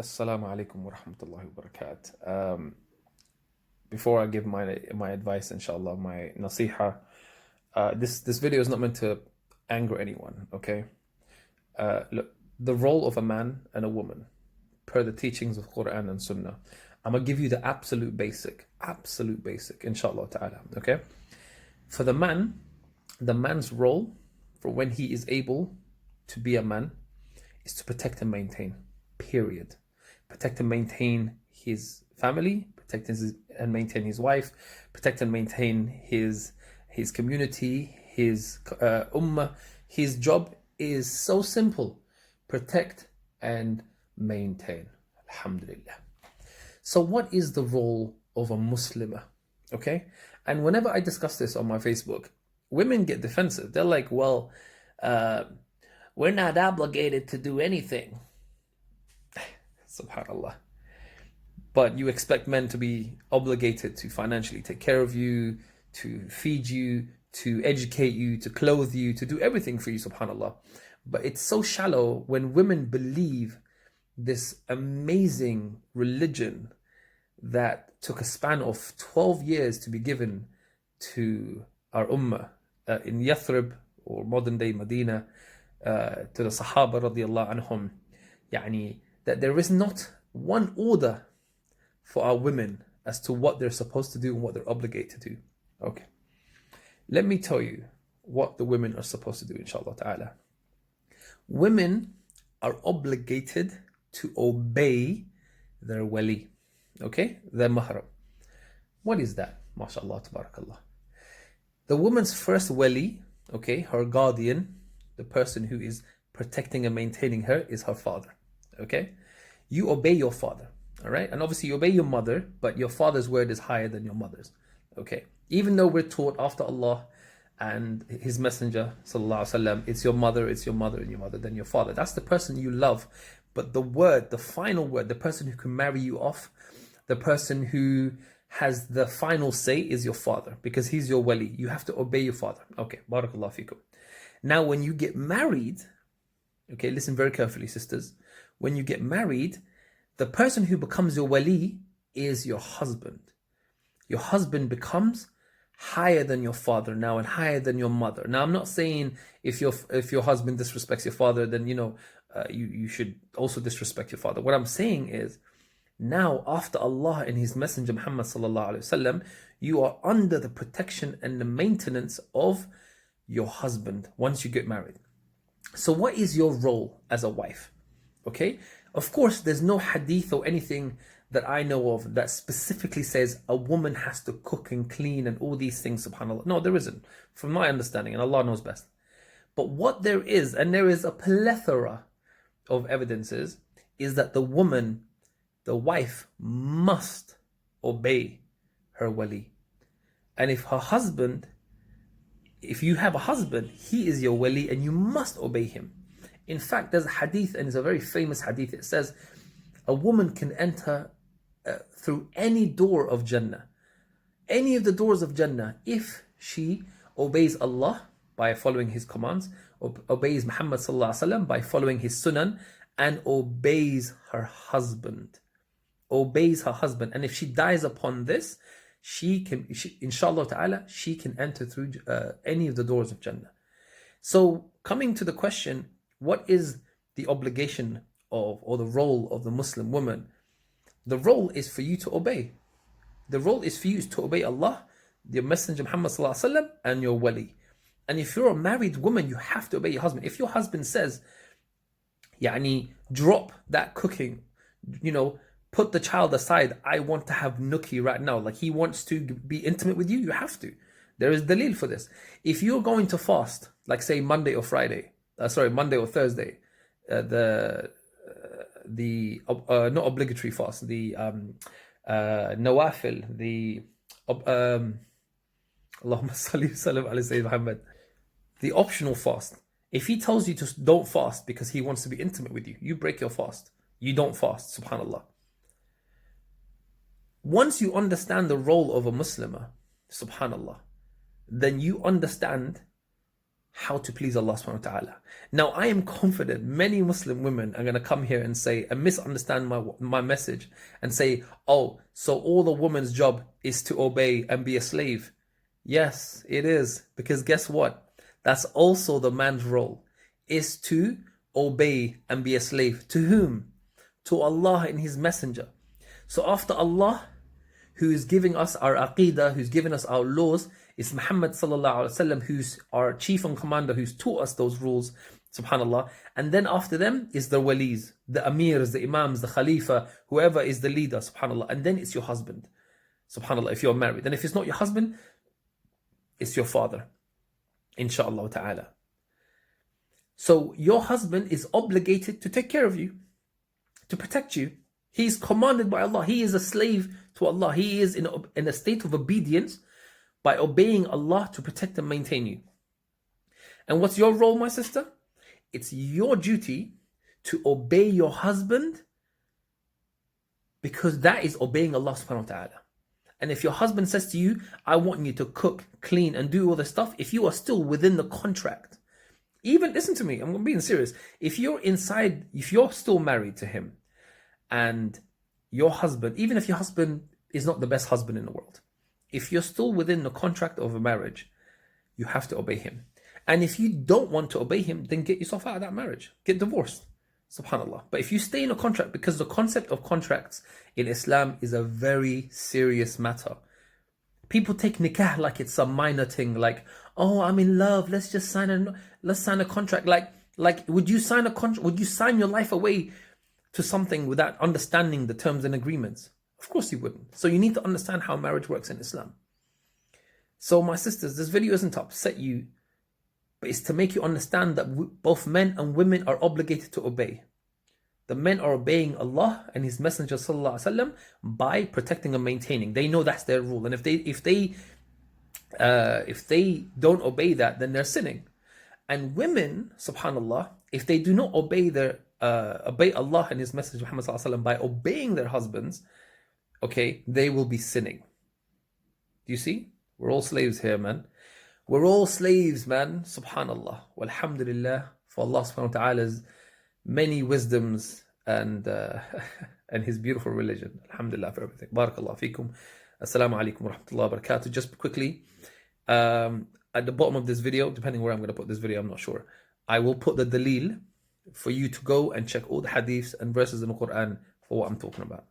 Assalamu alaikum wa rahmatullahi wa barakatuh. Before I give my advice, inshallah, my nasiha, this video is not meant to anger anyone, okay? Look, the role of a man and a woman, per the teachings of Qur'aan and Sunnah, I'm gonna give you the absolute basic, inshallah ta'ala, okay? For the man, the man's role for when he is able to be a man is to protect and maintain, period. Protect and maintain his family, protect and maintain his wife, protect and maintain his community, his ummah. His job is so simple: protect and maintain. Alhamdulillah. So what is the role of a Muslimah? Okay? And whenever I discuss this on my Facebook, women get defensive. They're like, well, we're not obligated to do anything. Subhanallah. But you expect men to be obligated to financially take care of you, to feed you, to educate you, to clothe you, to do everything for you, subhanallah. But it's so shallow when women believe this amazing religion that took a span of 12 years to be given to our ummah in Yathrib, or modern day Medina, to the Sahaba radiallahu anhum, that there is not one order for our women as to what they're supposed to do and what they're obligated to do. Okay. Let me tell you what the women are supposed to do, inshallah ta'ala. Women are obligated to obey their wali, okay? Their mahram. What is that? MashaAllah, tabarakallah. The woman's first wali, okay, her guardian, the person who is protecting and maintaining her, is her father, okay? You obey your father, all right? And obviously you obey your mother, but your father's word is higher than your mother's, okay? Even though we're taught after Allah and His Messenger, sallallahu alaihi wasallam, it's your mother, and your mother, then your father. That's the person you love. But the word, the final word, the person who can marry you off, the person who has the final say is your father, because he's your wali. You have to obey your father. Okay, barakallahu fikum. Now, when you get married, okay, listen very carefully, sisters. When you get married, the person who becomes your wali is your husband. Your husband becomes higher than your father now and higher than your mother. Now, I'm not saying if your husband disrespects your father, then you should also disrespect your father. What I'm saying is, now after Allah and His Messenger Muhammad sallallahu alaihi wasallam, you are under the protection and the maintenance of your husband once you get married. So what is your role as a wife? Okay, of course there's no hadith or anything that I know of that specifically says a woman has to cook and clean and all these things, subhanAllah. No, there isn't, from my understanding, and Allah knows best. But what there is, and there is a plethora of evidences, is that the woman, the wife, must obey her wali. And if you have a husband, he is your wali and you must obey him. In fact, there's a hadith, and it's a very famous hadith. It says a woman can enter through any door of Jannah, any of the doors of Jannah, if she obeys Allah by following His commands, obeys Muhammad sallallahu alaihi wasallam by following his sunan, and obeys her husband. And if she dies upon this, inshallah ta'ala, she can enter through any of the doors of Jannah. So coming to the question, what is the obligation or the role of the Muslim woman? The role is for you to obey. The role is for you to obey Allah, the Messenger Muhammad sallallahu alaihi wasallam, and your wali. And if you're a married woman, you have to obey your husband. If your husband says, drop that cooking, put the child aside, I want to have nookie right now, like he wants to be intimate with you, you have to. There is dalil for this. If you're going to fast, like say Monday or Thursday, not obligatory fast, the nawafil, the Allahumma salli wa sallim ala Sayyidina Muhammad, the optional fast. If he tells you to don't fast because he wants to be intimate with you, you break your fast. You don't fast, subhanallah. Once you understand the role of a Muslimah, subhanallah, then you understand how to please Allah subhanahu wa ta'ala. Now, I am confident many Muslim women are going to come here and say, and misunderstand my message and say, oh, so all the woman's job is to obey and be a slave. Yes, it is. Because guess what? That's also the man's role, is to obey and be a slave. To whom? To Allah and His Messenger. So after Allah, who is giving us our aqidah, who's giving us our laws, is Muhammad sallallahu alaihi wasallam, who's our chief and commander, who's taught us those rules, subhanallah. And then after them is the walis, the amirs, the imams, the khalifa, whoever is the leader, subhanallah. And then it's your husband, subhanallah, if you're married. And if it's not your husband, it's your father, inshallah ta'ala. So your husband is obligated to take care of you, to protect you. He is commanded by Allah. He is a slave to Allah. He is in a state of obedience by obeying Allah to protect and maintain you. And what's your role, my sister? It's your duty to obey your husband, because that is obeying Allah subhanahu wa ta'ala. And if your husband says to you, I want you to cook, clean, and do all this stuff, if you are still within the contract, even, listen to me, I'm being serious. If you're still married to him, and your husband, even if your husband is not the best husband in the world, if you're still within the contract of a marriage, you have to obey him. And if you don't want to obey him, then get yourself out of that marriage. Get divorced. Subhanallah. But if you stay in a contract, because the concept of contracts in Islam is a very serious matter. People take nikah like it's a minor thing, like, oh, I'm in love, let's sign a contract. Like would you sign a contract? Would you sign your life away to something without understanding the terms and agreements? Of course you wouldn't. So you need to understand how marriage works in Islam. So my sisters, this video isn't to upset you, but it's to make you understand that both men and women are obligated to obey. The men are obeying Allah and His Messenger sallallahu alaihi wasallam by protecting and maintaining. They know that's their rule, and if they don't obey that, then they're sinning. And women, subhanallah, if they do not obey Allah and His Messenger Muhammad sallallahu alaihi wasallam by obeying their husbands, okay, they will be sinning. Do you see? We're all slaves here, man. We're all slaves, man. Subhanallah. Walhamdulillah for Allah subhanahu wa ta'ala's many wisdoms and His beautiful religion. Alhamdulillah for everything. Barakallah feekum. Assalamu alaikum wa rahmatullahi wa barakatuh. Just quickly, at the bottom of this video, depending where I'm going to put this video, I'm not sure, I will put the dalil for you to go and check all the hadiths and verses in the Qur'an for what I'm talking about.